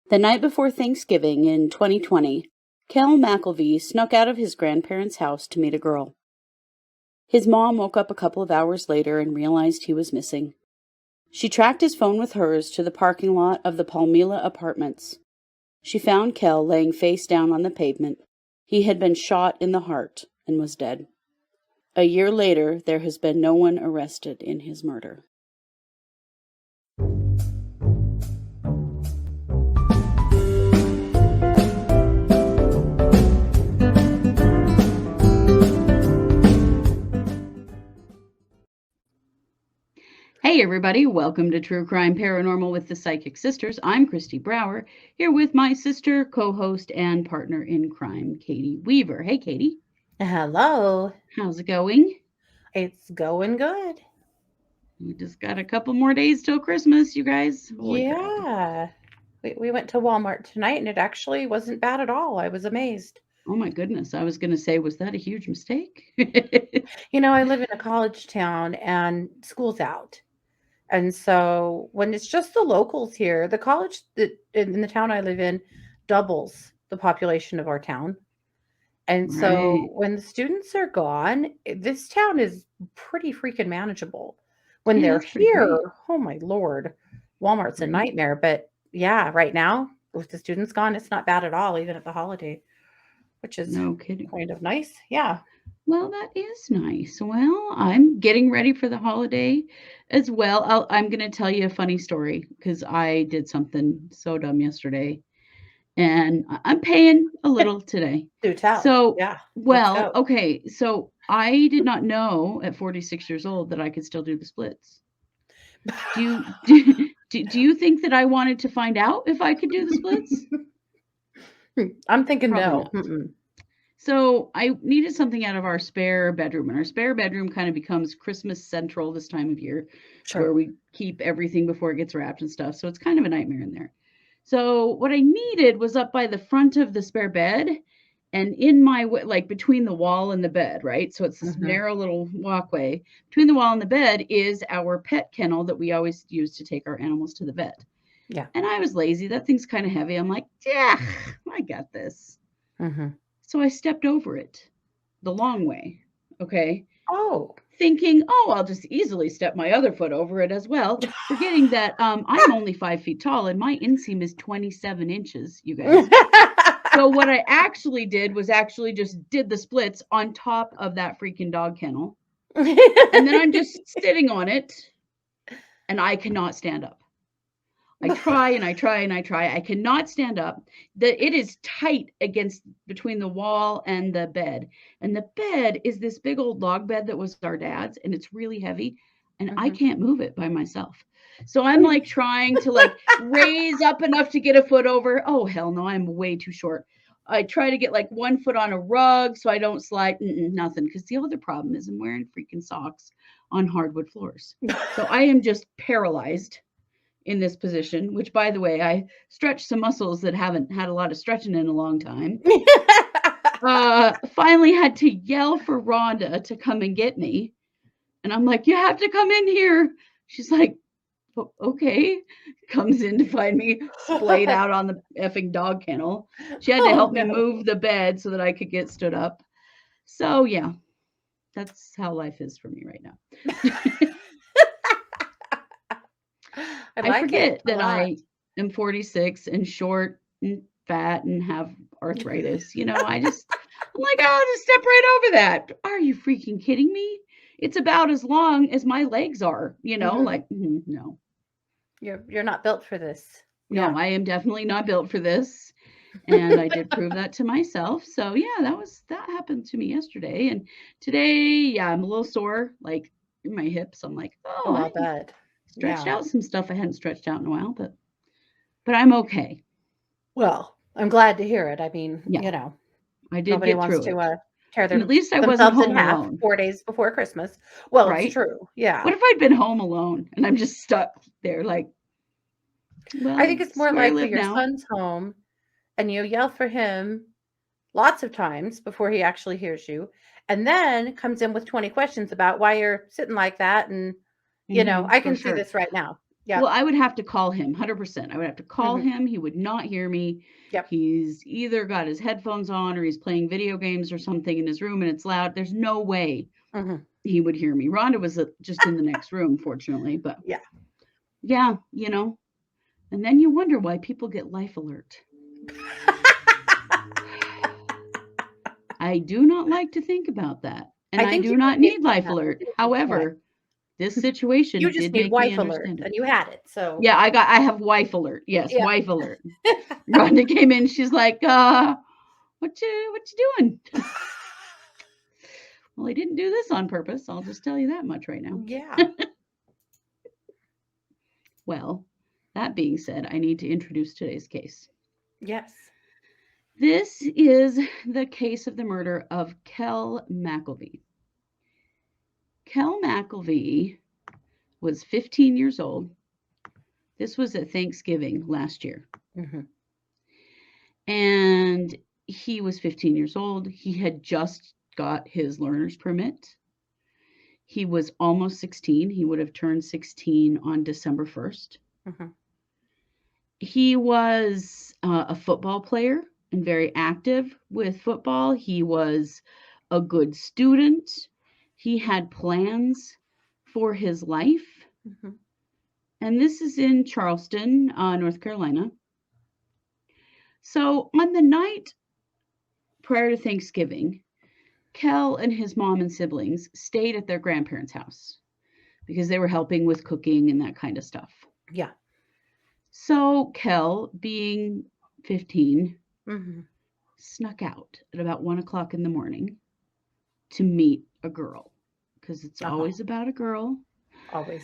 The night before Thanksgiving in 2020, Kell McKelvey snuck out of his grandparents' house to meet a girl. His mom woke up a couple of hours later and realized he was missing. She tracked his phone with hers to the parking lot of the Palmilla apartments. She found Kell laying face down on the pavement. He had been shot in the heart and was dead. A year later, there has been no one arrested in his murder. Hey everybody, welcome to True Crime Paranormal with the Psychic Sisters. I'm Christy Brower, here with my sister, co-host, and partner in crime, Katie Weaver. Hey Katie. Hello. How's it going? It's going good. We just got a couple more days till Christmas, you guys. Holy crap. Yeah. We went to Walmart tonight and it actually wasn't bad at all. I was amazed. Oh my goodness, I was going to say, was that a huge mistake? I live in a college town and school's out. And so when it's just the locals here, the college that in the town I live in doubles the population of our town. And Right. so when the students are gone, this town is pretty freaking manageable. When Yeah, they're that's pretty great. here, oh my Lord, Walmart's a Right. nightmare. But yeah, right now, with the students gone, it's not bad at all, even at the holiday, which is No kidding. kind of nice. Yeah. Well, that is nice. Well, I'm getting ready for the holiday as well. I'm going to tell you a funny story because I did something so dumb yesterday and I'm paying a little today. Do tell. So, Yeah. Let's well, go. okay. So I did not know at 46 years old that I could still do the splits. Do you do you think that I wanted to find out if I could do the splits? I'm thinking Probably no. not. So I needed something out of our spare bedroom, and our spare bedroom kind of becomes Christmas central this time of year, where Sure. we keep everything before it gets wrapped and stuff. So it's kind of a nightmare in there. So what I needed was up by the front of the spare bed and in my like between the wall and the bed, right? So it's this Mhm. narrow little walkway. Between the wall and the bed is our pet kennel that we always use to take our animals to the vet. Yeah. And I was lazy. That thing's kind of heavy. I'm like, yeah, I got this. Mhm. So I stepped over it the long way, okay? Oh. Thinking, oh, I'll just easily step my other foot over it as well, forgetting that I'm only 5 feet tall and my inseam is 27 inches, you guys. So what I actually did was actually just did the splits on top of that freaking dog kennel. And then I'm just sitting on it and I cannot stand up. I try and I try and I try. I cannot stand up. It is tight against between the wall and the bed. And the bed is this big old log bed that was our dad's and it's really heavy and I Mhm. can't move it by myself. So I'm like trying to like raise up enough to get a foot over. Oh hell no, I'm way too short. I try to get like one foot on a rug so I don't slide. Nothing. Because the other problem is I'm wearing freaking socks on hardwood floors. So I am just paralyzed in this position, which by the way, I stretched some muscles that haven't had a lot of stretching in a long time. Finally had to yell for Rhonda to come and get me. And I'm like, you have to come in here. She's like, okay. Comes in to find me splayed out on the effing dog kennel. She had to Oh, help me no. move the bed so that I could get stood up. So yeah, that's how life is for me right now. I I like it forget a that lot. I am 46 and short and fat and have arthritis. I'm like, oh, I'll just step right over that. Are you freaking kidding me? It's about as long as my legs are, Mhm. like, no. You're not built for this. No, Yeah. I am definitely not built for this. And I did prove that to myself. So yeah, that happened to me yesterday. And today, yeah, I'm a little sore, like in my hips. I'm like, oh, Oh, I I'll bet. stretched Yeah. out some stuff I hadn't stretched out in a while, but I'm okay. Well, I'm glad to hear it. I mean, Yeah, I did nobody get wants through to it. tear And at least I wasn't themselves in home half alone, 4 days before Christmas. Well, it's right? true. Yeah. What if I'd been home alone and I'm just stuck there like, I well, think it's this is more where I likely live your now. son's home and you yell for him lots of times before he actually hears you, and then comes in with 20 questions about why you're sitting like that. And, I For can see sure. this right now. Yeah. Well, I would have to call him 100%. I would have to call Mhm. him. He would not hear me. Yep. He's either got his headphones on or he's playing video games or something in his room and it's loud. There's no way Mhm. he would hear me. Rhonda was just in the next room, fortunately. But Yeah. yeah, and then you wonder why people get life alert. I do not like to think about that. And I I think do you not were based need on life that. alert. You didn't need wife. However, this situation You just did need make me wife alert, understand it. and you had it. So Yeah, I have wife alert. Yes, yeah. wife alert. Rhonda came in, she's like, what you doing? Well, I didn't do this on purpose. I'll just tell you that much right now. Yeah. Well, that being said, I need to introduce today's case. Yes. This is the case of the murder of Kell McKelvey. Kell McKelvey was 15 years old. This was at Thanksgiving last year. Mhm. And he was 15 years old. He had just got his learner's permit. He was almost 16. He would have turned 16 on December 1st. Mhm. He was a football player and very active with football. He was a good student. He had plans for his life. Mhm. And this is in Charleston, North Carolina. So on the night prior to Thanksgiving, Kell and his mom and siblings stayed at their grandparents' house because they were helping with cooking and that kind of stuff. Yeah. So Kell, being 15, Mhm. snuck out at about 1 o'clock in the morning to meet a girl because it's always about a girl. Always.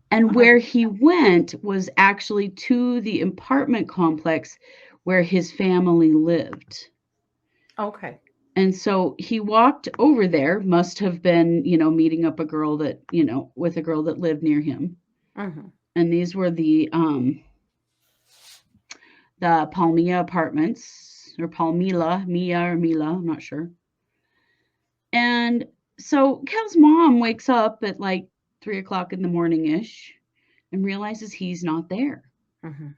And 100%. where he went was actually to the apartment complex where his family lived. Okay. And so he walked over there, must have been, meeting up a girl that, with a girl that lived near him. Mhm. And these were the Palmilla apartments, or Palmilla, Mia or Mila, I'm not sure. And so Kell's mom wakes up at like 3 o'clock in the morning ish and realizes he's not there. Mhm.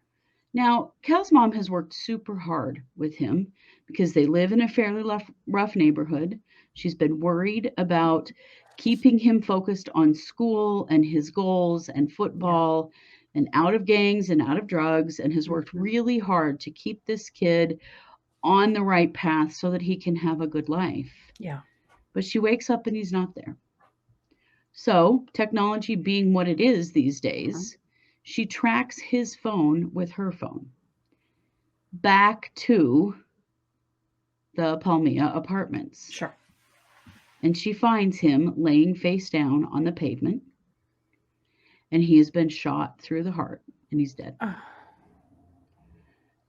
Now, Kell's mom has worked super hard with him because they live in a fairly rough neighborhood. She's been worried about keeping him focused on school and his goals and football and out of gangs and out of drugs, and has worked Mhm. really hard to keep this kid on the right path so that he can have a good life. Yeah. But she wakes up and he's not there. So, technology being what it is these days, she tracks his phone with her phone back to the Palmilla apartments. Sure. And she finds him laying face down on the pavement, and he has been shot through the heart, and he's dead.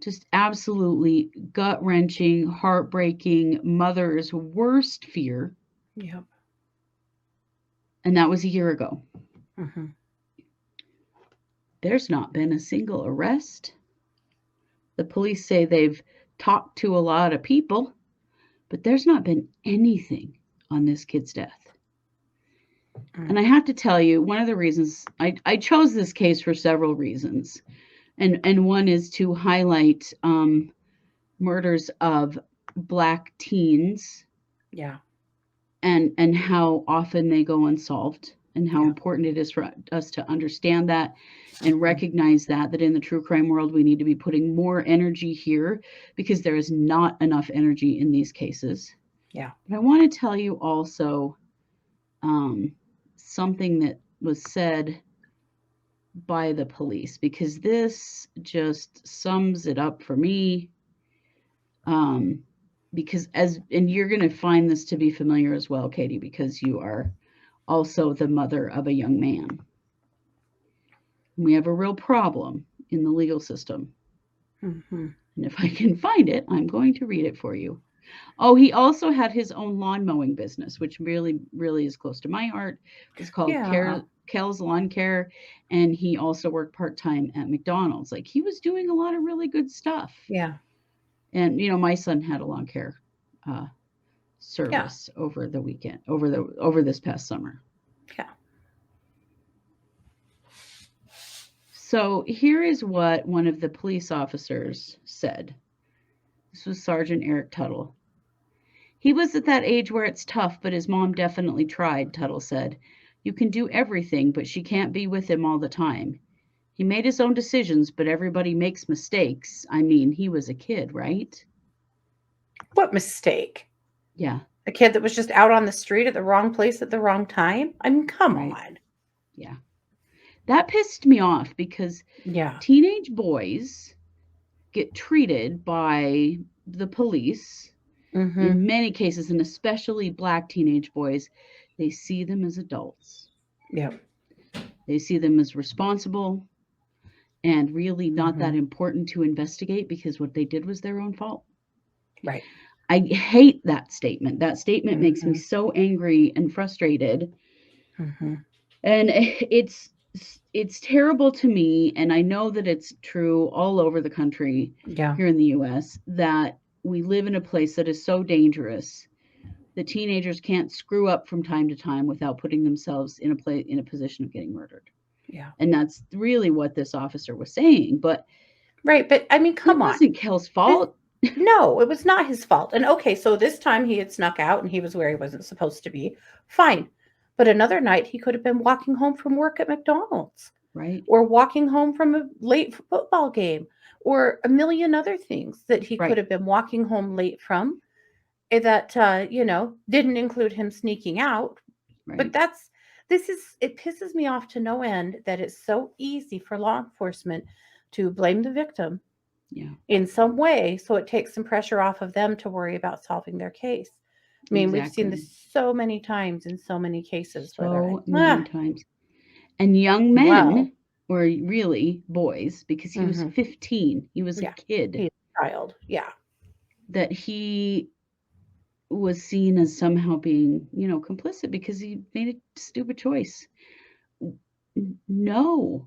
Just absolutely gut-wrenching, heartbreaking, mother's worst fear. Yep. And that was a year ago. Mhm. There's not been a single arrest. The police say they've talked to a lot of people, but there's not been anything on this kid's death. And I have to tell you, one of the reasons I chose this case for several reasons. And one is to highlight murders of Black teens. Yeah. And how often they go unsolved, and how Yeah. important it is for us to understand that and recognize that in the true crime world, we need to be putting more energy here because there is not enough energy in these cases. Yeah. But I want to tell you also something that was said by the police, because this just sums it up for me. Because and you're going to find this to be familiar as well, Katie, because you are also the mother of a young man. We have a real problem in the legal system. Mhm. And if I can find it, I'm going to read it for you. Oh, he also had his own lawn mowing business, which really, really is close to my heart. It's called Yeah. Kell's Lawn Care. And he also worked part-time at McDonald's. Like, he was doing a lot of really good stuff. Yeah. And, my son had a lawn care service over the weekend, over this past summer. Yeah. So here is what one of the police officers said. This was Sergeant Eric Tuttle. He was at that age where it's tough, but his mom definitely tried, Tuttle said. You can do everything, but she can't be with him all the time. He made his own decisions, but everybody makes mistakes. I mean, he was a kid, right? What mistake? Yeah, A kid that was just out on the street at the wrong place at the wrong time? I mean, come right. on. Yeah. That pissed me off because Yeah. teenage boys get treated by the police Mm-hmm. in many cases, and especially black teenage boys. They see them as adults. Yep. They see them as responsible and really not that Mm-hmm. important to investigate because what they did was their own fault. Right. I hate that statement. That statement makes me Mm-hmm. so angry and frustrated. Mm-hmm. And it's terrible to me, and I know that it's true all over the country Yeah. here in the US, that we live in a place that is so dangerous that teenagers can't screw up from time to time without putting themselves in a position of getting murdered. Yeah. And that's really what this officer was saying. But Right. But I mean, it come on. wasn't Kell's fault. No, it was not his fault. And okay, so this time he had snuck out and he was where he wasn't supposed to be. Fine. But another night he could have been walking home from work at McDonald's Right. or walking home from a late football game or a million other things that he Right. could have been walking home late from that, didn't include him sneaking out. But Right. it pisses me off to no end that it's so easy for law enforcement to blame the victim Yeah. in some way so it takes some pressure off of them to worry about solving their case. I mean, we've seen Exactly. this so many times in so many cases where they're So like, many times. And young well, men, or really boys, because he was mhm, 15, he was a yeah, kid, he's a child. Yeah. that he was seen as somehow being, complicit because he made a stupid choice. No,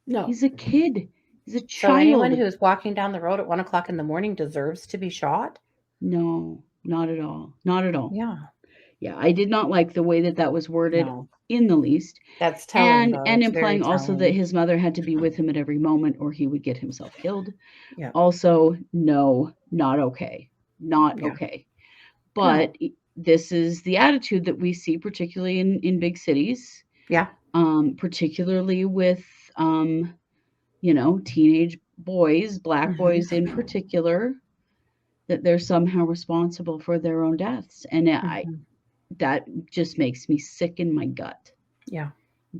No. he's a kid. He's a So anyone child. who's walking down the road at 1 o'clock in the morning deserves to be shot? No, not at all. Not at all. Yeah. Yeah, I did not like the way that that was worded No. in the least. That's telling, though. And It's very implying also that telling. his mother had to be with him at every moment or he would get himself killed. Yeah. Also, no, not okay. Not Yeah. okay. No. But this is the attitude that we see, particularly in big cities, Yeah. particularly with, teenage boys, black boys in particular, that they're somehow responsible for their own deaths. And Mhm. that just makes me sick in my gut. Yeah.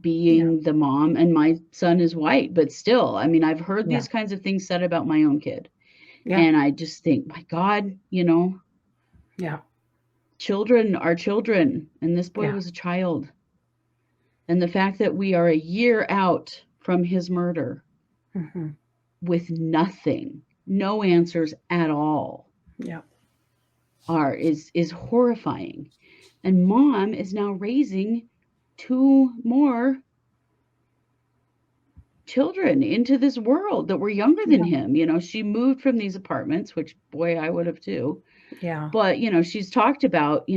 Being the mom, and my son is white, but still, I mean, I've heard Yeah. these kinds of things said about my own kid. Yeah. And I just think, my God, Yeah. children are children, and this boy Yeah. was a child. And the fact that we are a year out from his murder Mhm. with nothing, no answers at all, Yeah. is horrifying. And mom is now raising 2 more children into this world that were younger than Yeah. him. She moved from these apartments, which, boy, I would have too. Yeah. But, she's talked about,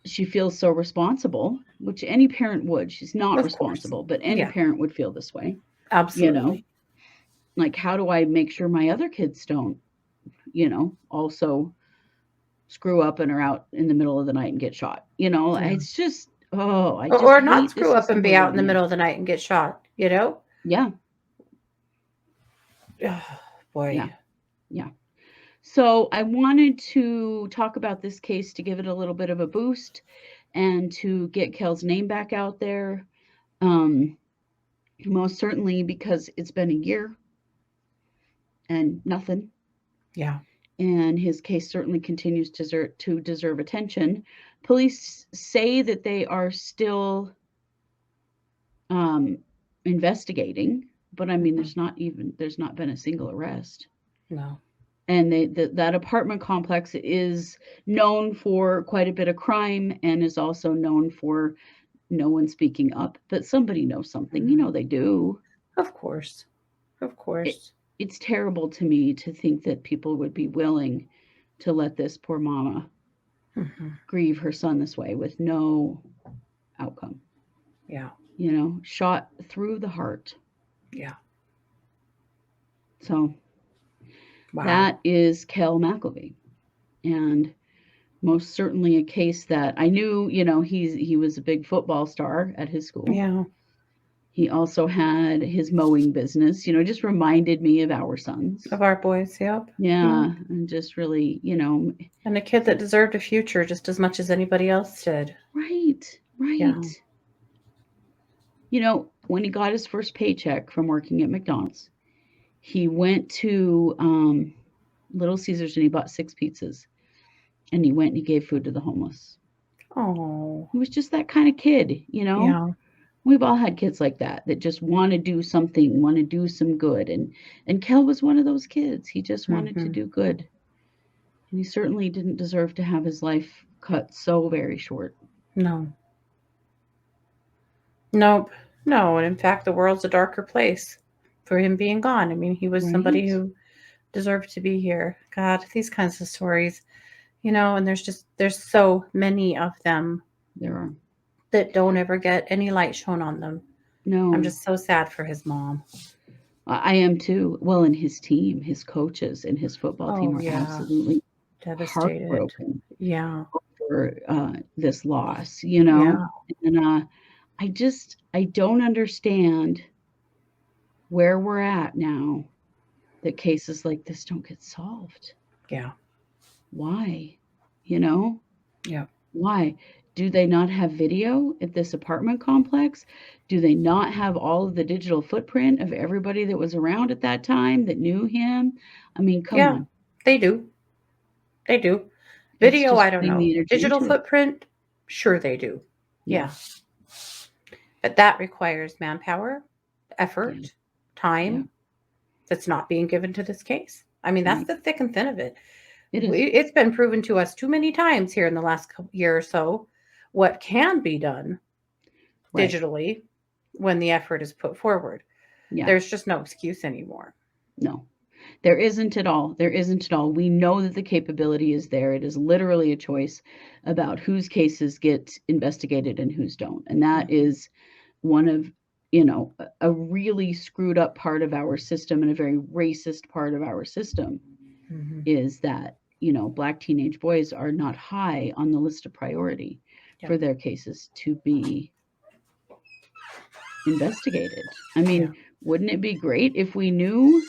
she feels so responsible, which any parent would. She's not Of course. responsible, but any Yeah. parent would feel this way. Absolutely. Like, how do I make sure my other kids don't, also screw up and are out in the middle of the night and get shot? Yeah. It's just, I just Or not hate screw the up and system be we're out in the living in. middle of the night and get shot, Yeah, boy. yeah, yeah. So I wanted to talk about this case to give it a little bit of a boost and to get Kell's name back out there. Most certainly because it's been a year and nothing. Yeah. And his case certainly continues to deserve attention. Police say that they are still investigating, but I mean, Mhm. there's not been a single arrest. No. And that apartment complex is known for quite a bit of crime and is also known for no one speaking up. But somebody knows something, Mhm. they do. Of course. Of It, course. it's terrible to me to think that people would be willing to let this poor mama Mhm. grieve her son this way with no outcome. Yeah. Shot through the heart. Yeah. So Wow. that is Kell McKelvey. And most certainly a case that I knew, he was a big football star at his school. Yeah. He also had his mowing business, just reminded me of our sons. Of our boys. Yep. Yeah, and just really, And a kid that deserved a future just as much as anybody else did. right. Yeah. When he got his first paycheck from working at McDonald's, he went to Little Caesars and he bought 6 pizzas. And he went and he gave food to the homeless. Oh. He was just that kind of kid, Yeah. We've all had kids like that just want to do something, want to do some good. And Kell was one of those kids. He just wanted to do good. And he certainly didn't deserve to have his life cut so very short. No. Nope. No. And in fact, the world's a darker place for him being gone. I mean, he was somebody who deserved to be here. God, these kinds of stories, and there's so many of them. There are. That don't ever get any light shown on them. No. I'm just so sad for his mom. I am too. Well, and his team, his coaches and his football team are absolutely devastated. Heartbroken. Yeah. For this loss, Yeah. And I don't understand where we're at now that cases like this don't get solved. Yeah. Why? Yeah. Why? Do they not have video at this apartment complex? Do they not have all of the digital footprint of everybody that was around at that time that knew him? I mean, come on. They do. They do. Video, I don't know. Digital footprint, sure they do. Yeah. But that requires manpower, effort, time that's not being given to this case. I mean, that's the thick and thin of it. It's been proven to us too many times here in the last year or so what can be done digitally when the effort is put forward. Yeah. There's just no excuse anymore. No, there isn't at all. There isn't at all. We know that the capability is there. It is literally a choice about whose cases get investigated and whose don't. And that is one of, a really screwed up part of our system and a very racist part of our system is that, Black teenage boys are not high on the list of priority for their cases to be investigated. I mean, wouldn't it be great if we knew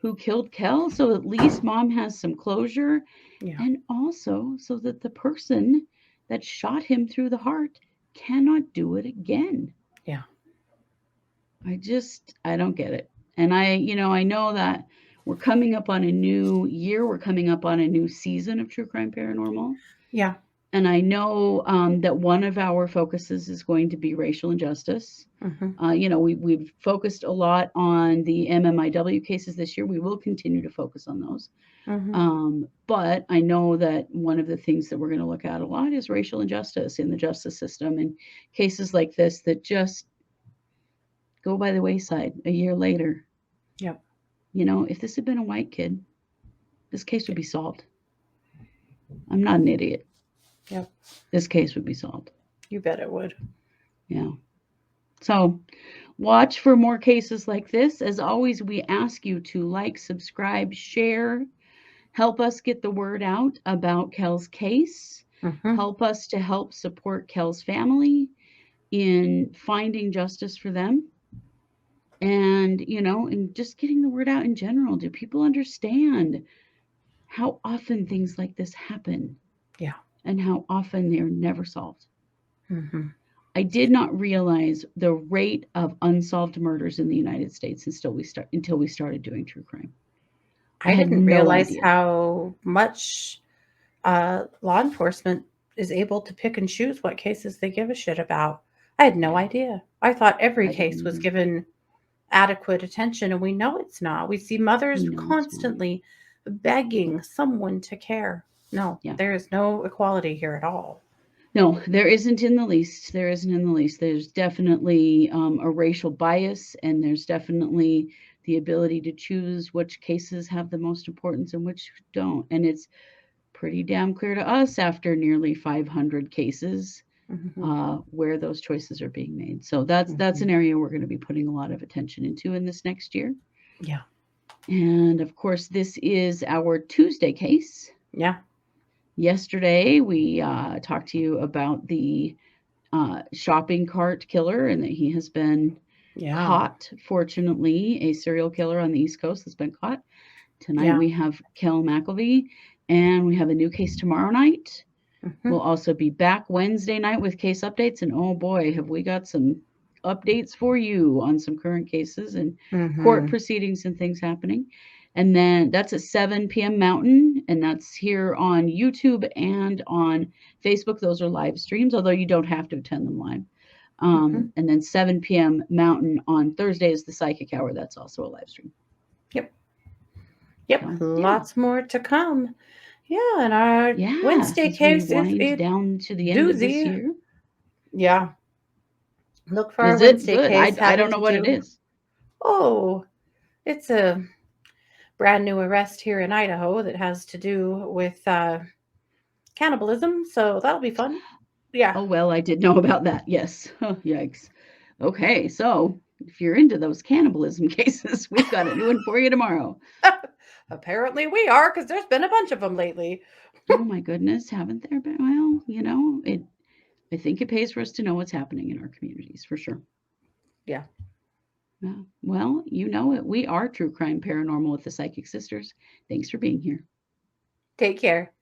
who killed Kell so at least mom has some closure and also so that the person that shot him through the heart cannot do it again. Yeah. I don't get it. And I know that we're coming up on a new year. We're coming up on a new season of True Crime Paranormal. Yeah. And I know that one of our focuses is going to be racial injustice. We've focused a lot on the MMIW cases this year. We will continue to focus on those. But I know that one of the things that we're going to look at a lot is racial injustice in the justice system and cases like this that just go by the wayside a year later. Yep. If this had been a white kid, this case would be solved. I'm not an idiot. Yep. This case would be solved. You bet it would. Yeah. So watch for more cases like this. As always, we ask you to like, subscribe, share, help us get the word out about Kell's case. Help us to help support Kell's family in finding justice for them. And, and just getting the word out in general. Do people understand how often things like this happen? Yeah. And how often they're never solved. I did not realize the rate of unsolved murders in the United States until we started doing true crime. I didn't realize how much law enforcement is able to pick and choose what cases they give a shit about. I had no idea. I thought every case was given adequate attention, and we know it's not. We see mothers constantly begging someone to care. No, there is no equality here at all. No, there isn't in the least. There isn't in the least. There's definitely a racial bias, and there's definitely the ability to choose which cases have the most importance and which don't. And it's pretty damn clear to us after nearly 500 cases where those choices are being made. So that's an area we're going to be putting a lot of attention into in this next year. Yeah. And of course, this is our Tuesday case. Yeah. Yesterday, we talked to you about the shopping cart killer and that he has been caught. Fortunately, a serial killer on the East Coast has been caught. Tonight we have Kell McKelvey, and we have a new case tomorrow night. We'll also be back Wednesday night with case updates, and oh boy, have we got some updates for you on some current cases and court proceedings and things happening. And then that's at 7 p.m. Mountain, and that's here on YouTube and on Facebook. Those are live streams, although you don't have to attend them live. And then 7 p.m. Mountain on Thursday is the Psychic Hour. That's also a live stream. Yep. Lots more to come. Yeah, and our Wednesday case is down to the end of this year. Yeah. Look for our Is Wednesday it good? case. I don't know what it is. Oh, it's a brand new arrest here in Idaho that has to do with cannibalism. So that'll be fun. Yeah. Oh, well, I did know about that. Yes. Oh, yikes. Okay, so if you're into those cannibalism cases, we've got a new one for you tomorrow. Apparently we are, because there's been a bunch of them lately. Oh my goodness, haven't there been? Well, I think it pays for us to know what's happening in our communities, for sure. Yeah. Well, you know it. We are True Crime Paranormal with the Psychic Sisters. Thanks for being here. Take care.